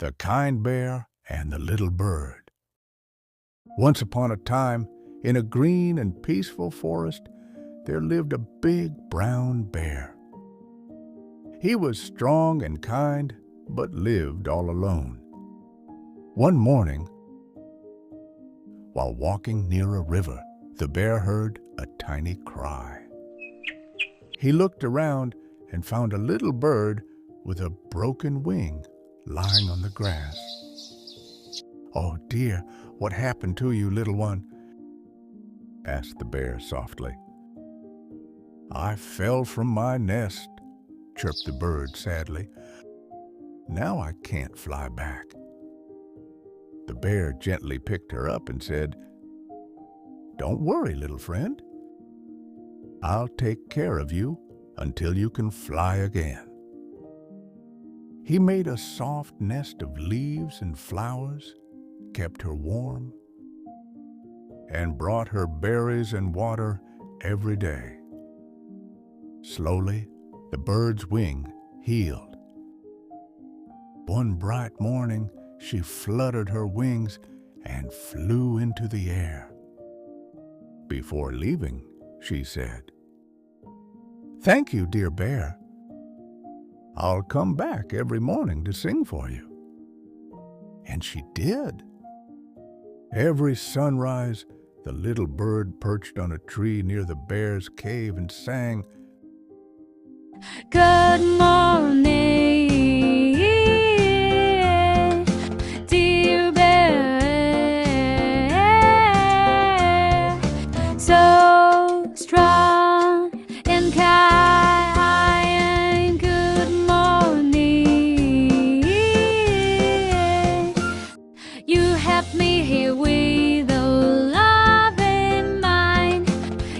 The Kind Bear and the Little Bird. Once upon a time, in a green and peaceful forest, there lived a big brown bear. He was strong and kind, but lived all alone. One morning, while walking near a river, the bear heard a tiny cry. He looked around and found a little bird with a broken wing lying on the grass. "Oh dear, what happened to you, little one?" asked the bear softly. "I fell from my nest," chirped the bird sadly. "Now I can't fly back." The bear gently picked her up and said, "Don't worry, little friend. I'll take care of you until you can fly again." He made a soft nest of leaves and flowers, kept her warm, and brought her berries and water every day. Slowly, the bird's wing healed. One bright morning, she fluttered her wings and flew into the air. Before leaving, she said, "Thank you, dear bear. I'll come back every morning to sing for you." And she did. Every sunrise, the little bird perched on a tree near the bear's cave and sang, "Good morning, dear bear, so strong and kind. Good morning, you helped me here with a love in mind.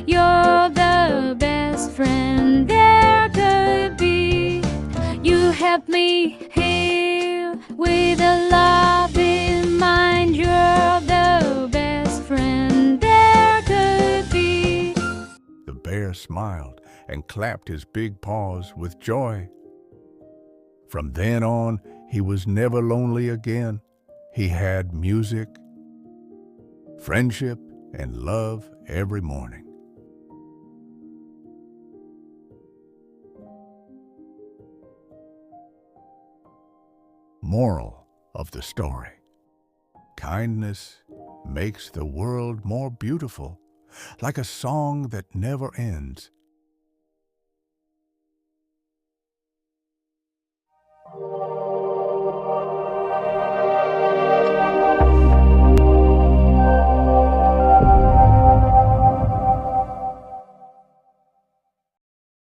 You're the best friend there could be. You helped me here with a love in mind. You're the best friend there could be." The bear smiled and clapped his big paws with joy. From then on, he was never lonely again. He had music, friendship, and love every morning. Moral of the story: kindness makes the world more beautiful, like a song that never ends,